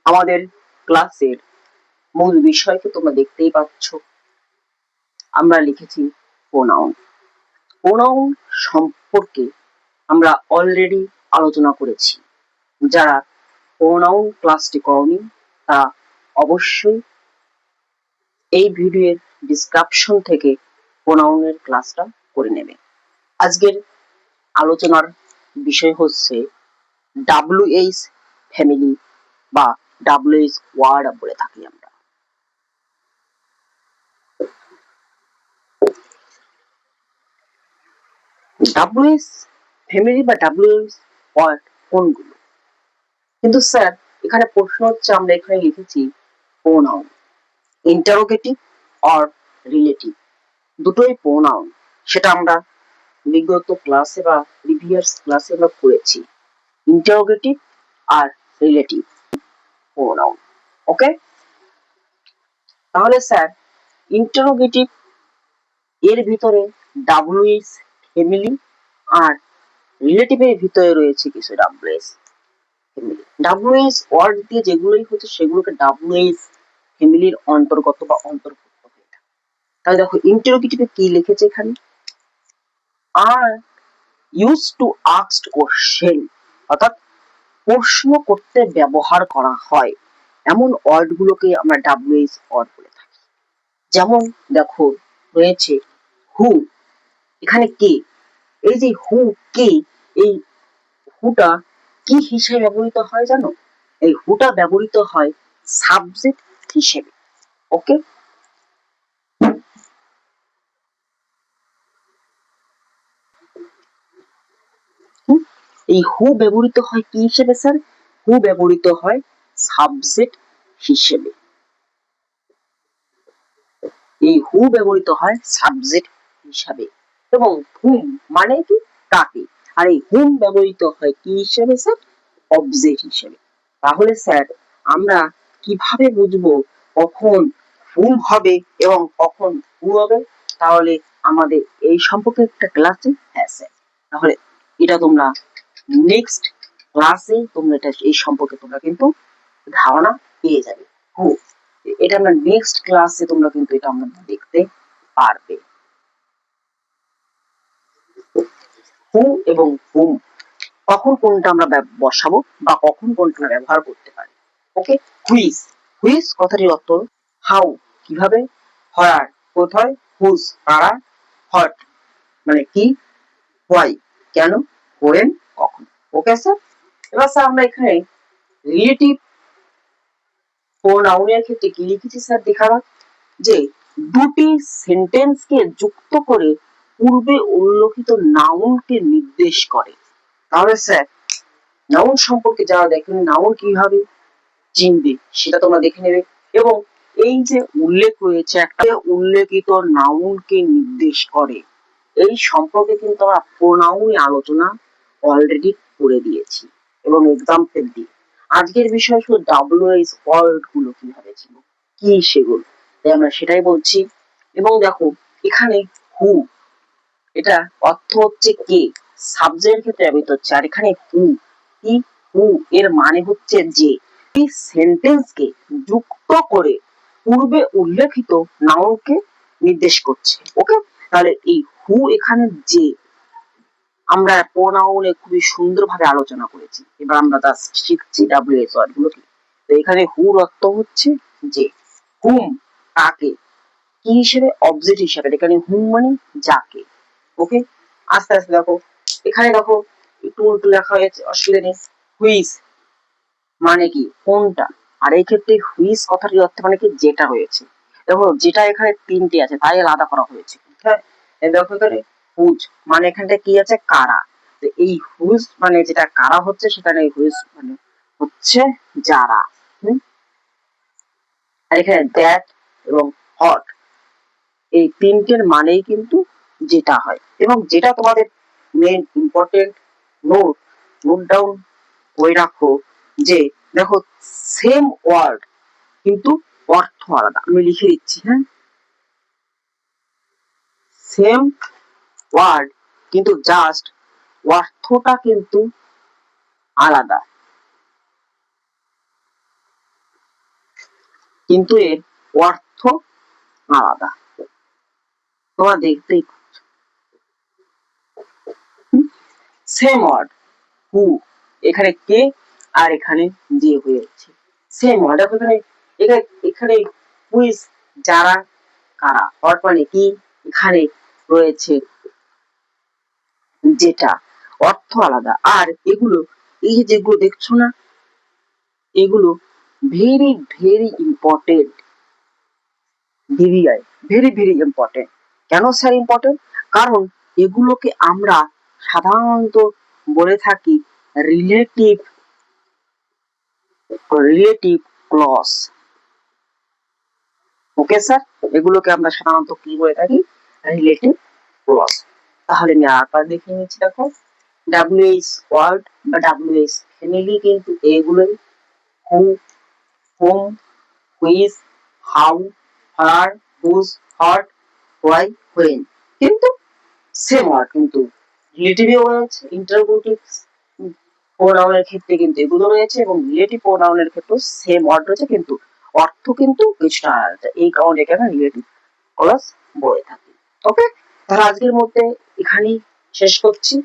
আমাদের ক্লাসের মূল বিষয়কে তোমরা দেখতেই পাচ্ছ, আমরা লিখেছি প্রোনাউন। প্রোনাউন সম্পর্কে আমরা অলরেডি আলোচনা করেছি। যারা প্রোনাউন ক্লাসটি করনি তারা অবশ্যই এই ভিডিওর ডিসক্রিপশন থেকে প্রোনাউনের ক্লাসটা করে নেবে। আজকের আলোচনার বিষয় হচ্ছে WH ফ্যামিলি বা WH ওয়ার্ড বলে থাকি আমরা। WH ফ্যামিলি বা WH ওয়ার্ড কোনগুলো? কিন্তু স্যার এখানে প্রশ্ন হচ্ছে, আমরা এখানে লিখেছি প্রোনাউন, ইন্টারোগেটিভ অর রিলেটিভ, দুটোই প্রোনাউন। সেটা আমরা বিগত ক্লাসে বা প্রিভিয়াস ক্লাসে আমরা পড়েছি, ইন্টারোগেটিভ আর রিলেটিভ প্রোনাউন। ওকে, তাহলে স্যার ইন্টারোগেটিভ এর ভিতরে WH ফ্যামিলি আর রিলেটিভের ভিতরে রয়েছে কিছু WH ফ্যামিলি। WH ওয়ার্ড দিয়ে যেগুলোই হচ্ছে সেগুলোকে WH ফ্যামিলির অন্তর্গত বা অন্তর্ভুক্ত হয়ে থাকে। তাহলে দেখো ইন্টারোগেটিভে কি লিখেছে এখানে, আর ইউজ টু আস্ক কোশ্চেন, অর্থাৎ প্রশ্ন করতে ব্যবহার করা হয় এমন ওয়ার্ড গুলোকে আমরা WH ওয়ার্ড বলে থাকি। যেমন দেখো রয়েছে হু, এখানে কে, এই যে হু কে, এই হুটা কি হিসেবে ব্যবহৃত হয় জানো? এই হুটা ব্যবহৃত হয় সাবজেক্ট হিসেবে। ওকে, এই হু ব্যবহৃত হয় কি হিসেবে স্যার? হু ব্যবহৃত হয় সাবজেক্ট হিসেবে। এই হু ব্যবহৃত হয় সাবজেক্ট হিসাবে, এবং হুম মানে কি, কাকে। আর এই হুম ব্যবহৃত হয় কি হিসেবে স্যার? অবজেক্ট হিসেবে। তাহলে স্যার আমরা কিভাবে বুঝবো কখন হুম হবে এবং কখন হু হবে? তাহলে আমাদের এই সম্পর্কে একটা ক্লাসে, হ্যাঁ স্যার, তাহলে এটা তোমরা নেক্সট ক্লাসে তোমরা এটা এই সম্পর্কে তোমরা কিন্তু ধারণা পেয়ে যাবে। হু, এটা আমরা নেক্সট ক্লাসে তোমরা কিন্তু এটা আমরা দেখতে পারবে। হু এবং হুম কখন কোনটা আমরা বসাবো বা কখন কোনটা ব্যবহার করতে পারি। ওকে, হুইজ, হুইজ কথাটির অর্থ হাউ কিভাবে, হোয়ার কোথায়, হুজ কারা, হট মানে কি, হোয়াই কেন, হোয়েন কখন। ওকে স্যার, এবার স্যার আমরা এখানে রিলেটিভ প্রোনাউনের ক্ষেত্রে কি লিখেছি স্যার দেখাবা, যে দুটি সেন্টেন্সকে যুক্ত করে পূর্বে উল্লেখিত নাউনকে নির্দেশ করে। তাহলে স্যার নাউন সম্পর্কে যারা দেখেন নাউন কিভাবে চিনবে সেটা তোমরা দেখে নেবে, এবং এই যে উল্লেখ রয়েছে একটা উল্লেখিত নাউনকে নির্দেশ করে, এই সম্পর্কে কিন্তু আমরা প্রোনাউনে আলোচনা অলরেডি করে দিয়েছি এবং এক্সাম্পল দিয়ে। আজকের বিষয় শুধু WH ওয়ার্ড গুলো কিভাবে ছিল, কি সেগুলো, তাই আমরা সেটাই বলছি। এবং দেখো এখানে হু, এটা অর্থ হচ্ছে কে, সাবজেক্টের ক্ষেত্রে ব্যবহৃত হচ্ছে। আর এখানে হু, কি, হু এর মানে হচ্ছে যে, এই সেন্টেন্সকে যুক্ত করে পূর্বে উল্লেখিত নাউনকে নির্দেশ করছে। ওকে, তাহলে এই হু এখানে যে, আমরা প্রোনাউনে খুবই সুন্দরভাবে আলোচনা করেছি। এবার আমরা তা শিখছি WH ওয়ার্ড গুলো কি। তো এখানে হুর অর্থ হচ্ছে যে, হুম কাকে, কি হিসেবে, অবজেক্ট হিসেবে। এখানে হুম মানে যাকে। ওকে, আস্তে আস্তে দেখো এখানে দেখো একটু উল্টো লেখা হয়েছে, অসুবিধা নেই। হুইচ মানে কি, কোনটা। আর এই ক্ষেত্রে হুইচ কথাটির অর্থ মানে কি, যেটা রয়েছে। দেখো যেটা এখানে তিনটে আছে তাই আলাদা করা হয়েছে। হ্যাঁ, দেখো এখানে হুজ মানে এখানটা কি আছে, কারা। তো এই হুজ মানে যেটা কারা হচ্ছে, সেখানে হুইজ মানে হচ্ছে যারা। আর এখানে দ্যাট এবং হট, এই তিনটের মানেই কিন্তু যেটা হয়। এবং যেটা তোমাদের main important note note down করে রাখো, যে দেখো সেম ওয়ার্ড কিন্তু অর্থ আলাদা। আমি লিখে দিচ্ছি, হ্যাঁ, সেম ওয়ার্ড কিন্তু জাস্ট অর্থটা কিন্তু আলাদা। কিন্তু এর অর্থ আলাদা। তোমরা দেখতেই সেম ওয়ার্ড হু, এখানে কে আর এখানে যে হয়েছে সেম ওয়ার্ড। এখানে হুইজ যারা কারা, মানে কি এখানে রয়েছে যেটা, অর্থ আলাদা। আর এগুলো, এই যেগুলো দেখছো না, এগুলো very very important, very very important. কেন স্যার ইম্পর্টেন্ট? কারণ এগুলোকে আমরা সাধারণত বলে থাকি রিলেটিভ ক্লজ। ওকে স্যার, এগুলোকে আমরা সাধারণত কি বলে থাকি? Relative clause. তাহলে আমি আবার দেখে নিচ্ছি, দেখো WH ওয়ার্ড বা WH ফ্যামিলি কিন্তু এগুলোই, who, whom, which, how, her, whose, what, why, when। কিন্তু সেম ওয়ার্ড, কিন্তু রিলেটিভ রয়েছে, ইন্টারোগেটিভ প্রোনাউনের ক্ষেত্রে কিন্তু এগুলো রয়েছে, এবং রিলেটিভ প্রোনাউনের ক্ষেত্রে সেম ওয়ার্ড রয়েছে, কিন্তু অর্থ কিন্তু কিছুটা আলাদা। এই কারণে এখানে রিলেটিভ ক্লজ বলে থাকি। ওকে, তাহলে আজকের মধ্যে এখানেই শেষ করছি।